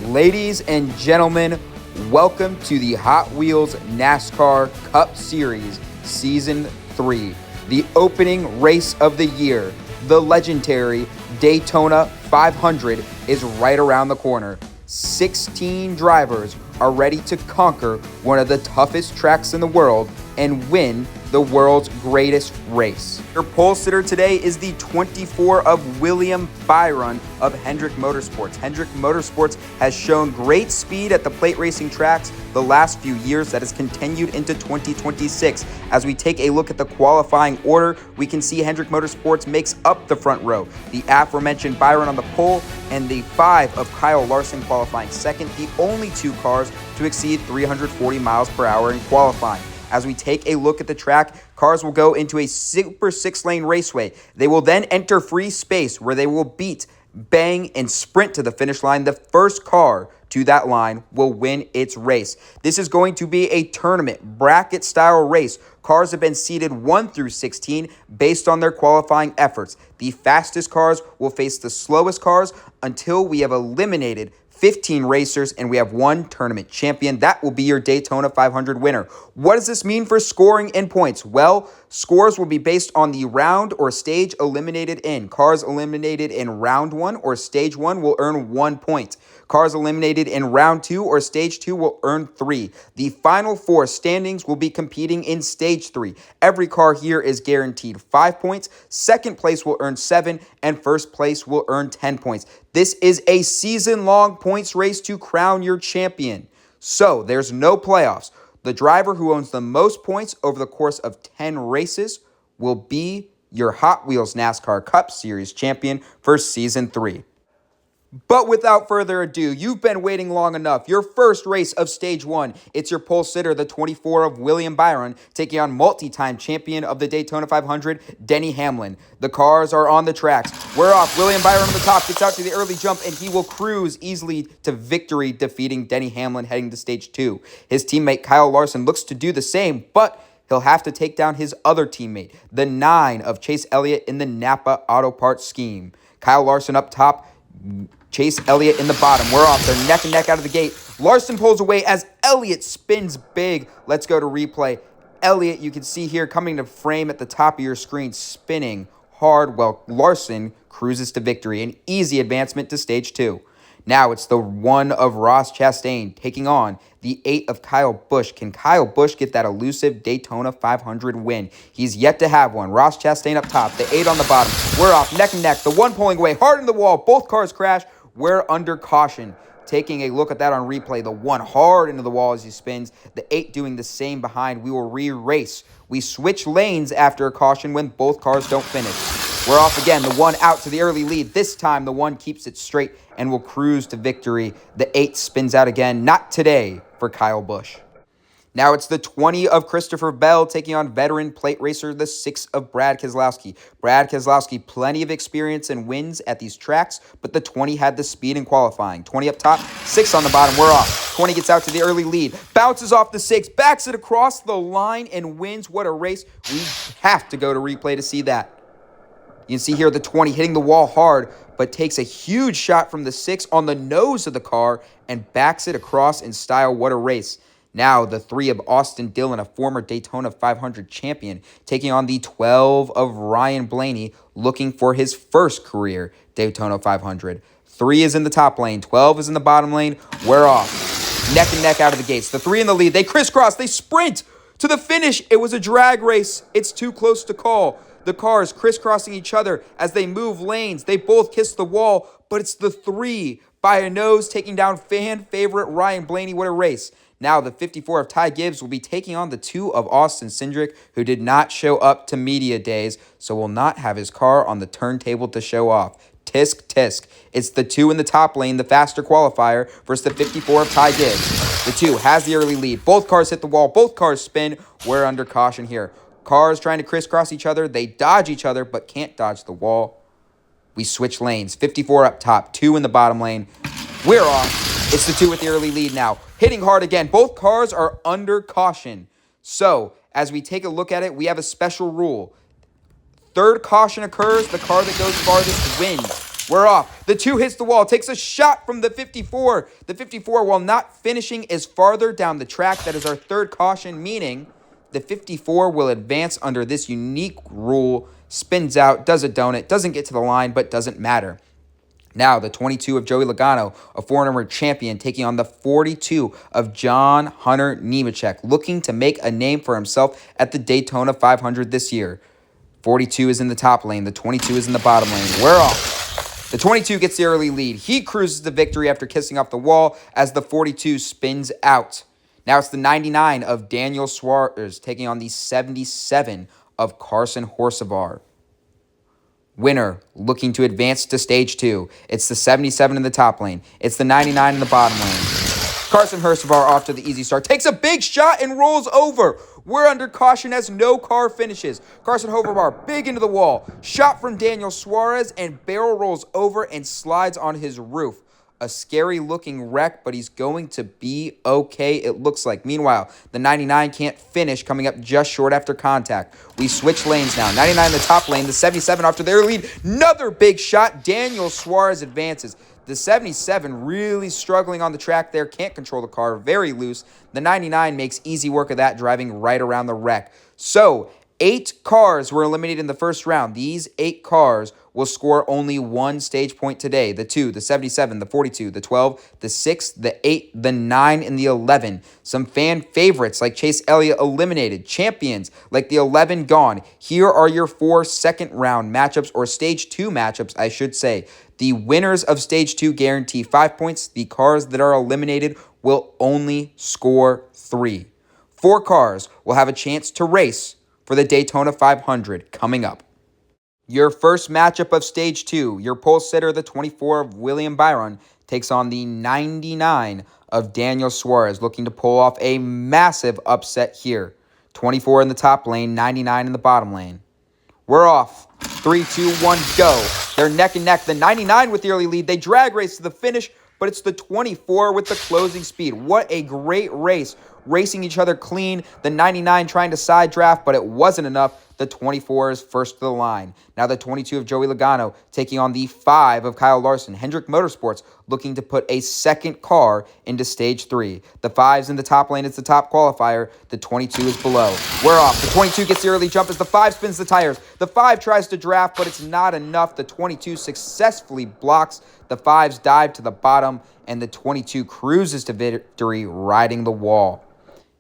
Ladies and gentlemen, welcome to the Hot Wheels NASCAR Cup Series Season 3. The opening race of the year, the legendary Daytona 500, is right around the corner. 16 drivers are ready to conquer one of the toughest tracks in the world and win the world's greatest race. Your pole sitter today is the 24 of William Byron of Hendrick Motorsports. Hendrick Motorsports has shown great speed at the plate racing tracks the last few years that has continued into 2026. As we take a look at the qualifying order, we can see Hendrick Motorsports makes up the front row. The aforementioned Byron on the pole and the 5 of Kyle Larson qualifying second, the only two cars to exceed 340 miles per hour in qualifying. As we take a look at the track, cars will go into a super 6-lane raceway. They will then enter free space where they will beat, bang, and sprint to the finish line. The first car to that line will win its race. This is going to be a tournament bracket style race. Cars have been seeded 1 through 16 based on their qualifying efforts. The fastest cars will face the slowest cars until we have eliminated 15 racers and we have one tournament champion. That will be your Daytona 500 winner. What does this mean for scoring and points? Well, scores will be based on the round or stage eliminated in. Cars eliminated in round 1 or stage 1 will earn 1 point. Cars eliminated in round 2 or stage 2 will earn 3. The final 4 standings will be competing in stage 3. Every car here is guaranteed 5 points. Second place will earn 7 and first place will earn 10 points. This is a season-long points race to crown your champion. So there's no playoffs. The driver who owns the most points over the course of 10 races will be your Hot Wheels NASCAR Cup Series champion for Season 3. But without further ado, you've been waiting long enough. Your first race of Stage 1. It's your pole sitter, the 24 of William Byron, taking on multi-time champion of the Daytona 500, Denny Hamlin. The cars are on the tracks. We're off. William Byron on the top gets out to the early jump, and he will cruise easily to victory, defeating Denny Hamlin heading to Stage 2. His teammate Kyle Larson looks to do the same, but he'll have to take down his other teammate, the 9 of Chase Elliott in the Napa Auto Parts scheme. Kyle Larson up top, Chase Elliott in the bottom. We're off. They're neck and neck out of the gate. Larson pulls away as Elliott spins big. Let's go to replay. Elliott, you can see here coming to frame at the top of your screen, spinning hard while Larson cruises to victory. An easy advancement to Stage 2. Now it's the 1 of Ross Chastain taking on the 8 of Kyle Busch. Can Kyle Busch get that elusive Daytona 500 win? He's yet to have one. Ross Chastain up top, the 8 on the bottom. We're off neck and neck. The 1 pulling away hard in the wall. Both cars crash. We're under caution. Taking a look at that on replay, the 1 hard into the wall as he spins, the 8 doing the same behind. We will re-race. We switch lanes after a caution when both cars don't finish. We're off again, the 1 out to the early lead. This time, the 1 keeps it straight and will cruise to victory. The 8 spins out again. Not today for Kyle Busch. Now it's the 20 of Christopher Bell taking on veteran plate racer, the 6 of Brad Keselowski. Brad Keselowski, plenty of experience and wins at these tracks, but the 20 had the speed in qualifying. 20 up top, 6 on the bottom, we're off. 20 gets out to the early lead, bounces off the 6, backs it across the line and wins. What a race. We have to go to replay to see that. You can see here the 20 hitting the wall hard, but takes a huge shot from the 6 on the nose of the car and backs it across in style. What a race. Now, the 3 of Austin Dillon, a former Daytona 500 champion, taking on the 12 of Ryan Blaney, looking for his first career Daytona 500. 3 is in the top lane. 12 is in the bottom lane. We're off. Neck and neck out of the gates. The 3 in the lead. They crisscross. They sprint to the finish. It was a drag race. It's too close to call. The cars crisscrossing each other as they move lanes. They both kiss the wall, but it's the 3 by a nose taking down fan favorite Ryan Blaney. What a race. Now, the 54 of Ty Gibbs will be taking on the 2 of Austin Cindric, who did not show up to media days, so will not have his car on the turntable to show off. Tisk, tisk. It's the 2 in the top lane, the faster qualifier, versus the 54 of Ty Gibbs. The 2 has the early lead. Both cars hit the wall. Both cars spin. We're under caution here. Cars trying to crisscross each other. They dodge each other, but can't dodge the wall. We switch lanes. 54 up top, 2 in the bottom lane. We're off. It's the 2 with the early lead now. Hitting hard again. Both cars are under caution. So, as we take a look at it, we have a special rule. Third caution occurs, the car that goes farthest wins. We're off. The 2 hits the wall, takes a shot from the 54. The 54, while not finishing, is farther down the track. That is our third caution, meaning the 54 will advance under this unique rule. Spins out, does a donut, doesn't get to the line, but doesn't matter. Now, the 22 of Joey Logano, a 4-number champion, taking on the 42 of John Hunter Nemechek, looking to make a name for himself at the Daytona 500 this year. 42 is in the top lane. The 22 is in the bottom lane. We're off. The 22 gets the early lead. He cruises to victory after kissing off the wall as the 42 spins out. Now it's the 99 of Daniel Suarez taking on the 77 of Carson Hocevar. Winner looking to advance to stage 2. It's the 77 in the top lane. It's the 99 in the bottom lane. Carson Hocevar off to the easy start. Takes a big shot and rolls over. We're under caution as no car finishes. Carson Hocevar big into the wall. Shot from Daniel Suarez and barrel rolls over and slides on his roof. A scary looking wreck, but he's going to be okay, it looks like. Meanwhile, the 99 can't finish, coming up just short after contact. We switch lanes now. 99 in the top lane, the 77 after their lead. Another big shot. Daniel Suarez advances. The 77 really struggling on the track there. Can't control the car. Very loose. The 99 makes easy work of that, driving right around the wreck. So, 8 cars were eliminated in the first round. These 8 cars will score only 1 stage point today. The 2, the 77, the 42, the 12, the 6, the 8, the 9, and the 11. Some fan favorites like Chase Elliott eliminated. Champions like the 11 gone. Here are your 4 second-round matchups, or stage 2 matchups, I should say. The winners of stage 2 guarantee 5 points. The cars that are eliminated will only score 3. 4 cars will have a chance to race for the Daytona 500 coming up. Your first matchup of stage 2, your pole sitter, the 24 of William Byron, takes on the 99 of Daniel Suarez, looking to pull off a massive upset here. 24 in the top lane, 99 in the bottom lane. We're off. 3, 2, 1, go. They're neck and neck. The 99 with the early lead. They drag race to the finish, but it's the 24 with the closing speed. What a great race. Racing each other clean. The 99 trying to side draft, but it wasn't enough. The 24 is first to the line. Now the 22 of Joey Logano taking on the 5 of Kyle Larson. Hendrick Motorsports looking to put a second car into stage 3. The 5's in the top lane. It's the top qualifier. The 22 is below. We're off. The 22 gets the early jump as the 5 spins the tires. The 5 tries to draft, but it's not enough. The 22 successfully blocks. The 5's dive to the bottom, and the 22 cruises to victory, riding the wall.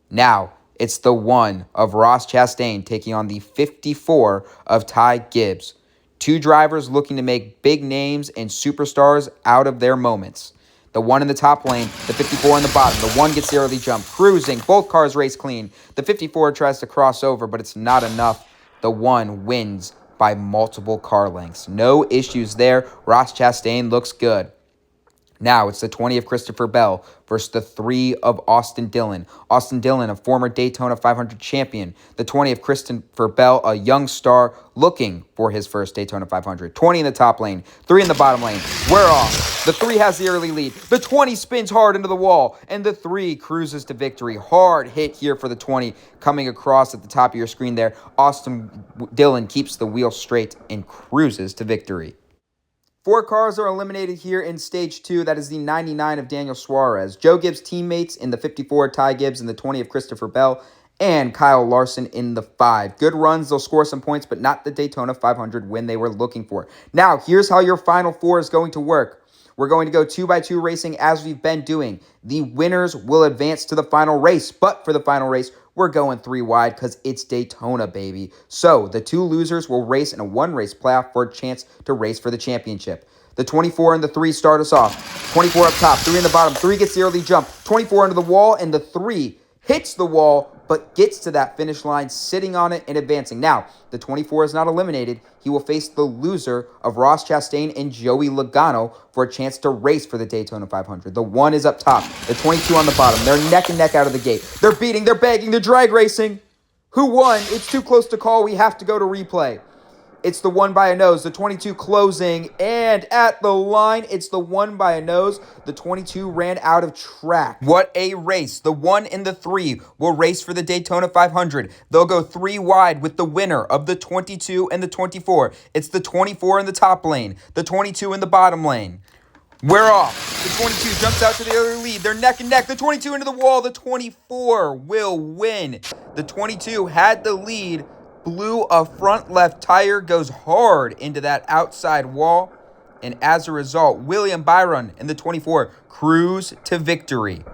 Now, it's the 1 of Ross Chastain taking on the 54 of Ty Gibbs. 2 drivers looking to make big names and superstars out of their moments. The 1 in the top lane, the 54 in the bottom. The 1 gets the early jump, cruising. Both cars race clean. The 54 tries to cross over, but it's not enough. The 1 wins by multiple car lengths. No issues there. Ross Chastain looks good. Now it's the 20 of Christopher Bell versus the 3 of Austin Dillon. Austin Dillon, a former Daytona 500 champion. The 20 of Christopher Bell, a young star looking for his first Daytona 500. 20 in the top lane, 3 in the bottom lane. We're off. The 3 has the early lead. The 20 spins hard into the wall, and the 3 cruises to victory. Hard hit here for the 20 coming across at the top of your screen there. Austin Dillon keeps the wheel straight and cruises to victory. 4 cars are eliminated here in stage 2. That is the 99 of Daniel Suarez. Joe Gibbs' teammates in the 54, Ty Gibbs in the 20 of Christopher Bell, and Kyle Larson in the 5. Good runs. They'll score some points, but not the Daytona 500 win they were looking for. Now, here's how your final 4 is going to work. We're going to go 2x2 racing as we've been doing. The winners will advance to the final race, but for the final race, we're going 3 wide because it's Daytona, baby. So the 2 losers will race in a 1-race playoff for a chance to race for the championship. The 24 and the 3 start us off. 24 up top, 3 in the bottom. 3 gets the early jump. 24 into the wall, and the 3 hits the wall, but gets to that finish line, sitting on it and advancing. Now, the 24 is not eliminated. He will face the loser of Ross Chastain and Joey Logano for a chance to race for the Daytona 500. The 1 is up top, the 22 on the bottom. They're neck and neck out of the gate. They're beating, they're bagging, they're drag racing. Who won? It's too close to call. We have to go to replay. It's the one by a nose. The 22 closing, and at the line, it's the one by a nose. The 22 ran out of track. What a race. The 1 and the 3 will race for the Daytona 500. They'll go 3 wide with the winner of the 22 and the 24. It's the 24 in the top lane, the 22 in the bottom lane. We're off. The 22 jumps out to the other lead. They're neck and neck. The 22 into the wall. The 24 will win. The 22 had the lead, blew a front left tire, goes hard into that outside wall, and as a result, William Byron in the 24 cruise to victory.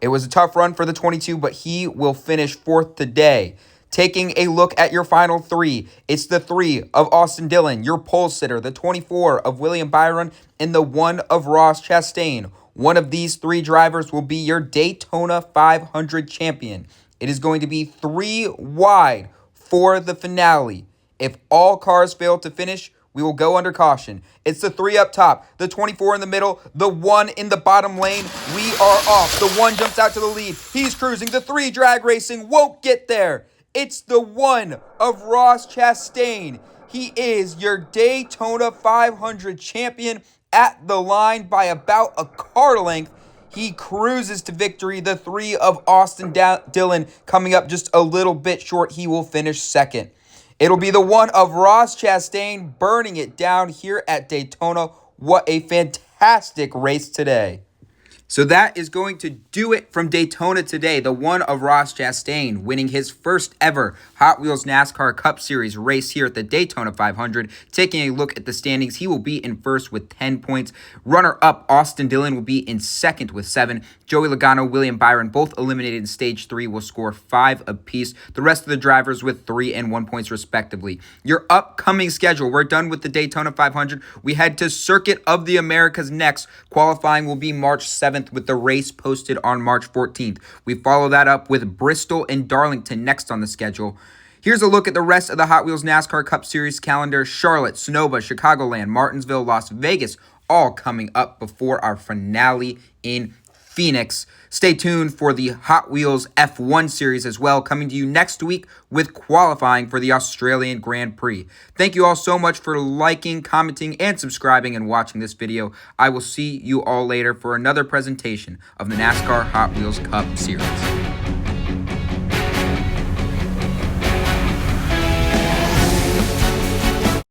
It was a tough run for the 22, but he will finish 4th today. Taking a look at your final 3, it's the 3 of Austin Dillon, your pole sitter, the 24 of William Byron, and the 1 of Ross Chastain. One of these 3 drivers will be your Daytona 500 champion. It is going to be 3 wide for the finale. If all cars fail to finish, we will go under caution. It's the 3 up top, the 24 in the middle, the 1 in the bottom lane. We are off. The 1 jumps out to the lead. He's cruising. The 3 drag racing won't get there. It's the 1 of Ross Chastain. He is your Daytona 500 champion at the line by about a car length. He cruises to victory. The 3 of Austin Dillon coming up just a little bit short. He will finish 2nd. It'll be the 1 of Ross Chastain burning it down here at Daytona. What a fantastic race today. So that is going to do it from Daytona today. The 1 of Ross Chastain winning his first ever Hot Wheels NASCAR Cup Series race here at the Daytona 500. Taking a look at the standings, he will be in first with 10 points. Runner-up Austin Dillon will be in second with 7. Joey Logano, William Byron, both eliminated in Stage 3, will score 5 apiece. The rest of the drivers with 3 and 1 points respectively. Your upcoming schedule, we're done with the Daytona 500. We head to Circuit of the Americas next. Qualifying will be March 7th. With the race posted on March 14th. We follow that up with Bristol and Darlington next on the schedule. Here's a look at the rest of the Hot Wheels NASCAR Cup Series calendar. Charlotte, Sonoma, Chicagoland, Martinsville, Las Vegas, all coming up before our finale in Phoenix. Stay tuned for the Hot Wheels F1 series as well, coming to you next week with qualifying for the Australian Grand Prix. Thank you all so much for liking, commenting, and subscribing and watching this video. I will see you all later for another presentation of the NASCAR Hot Wheels Cup Series.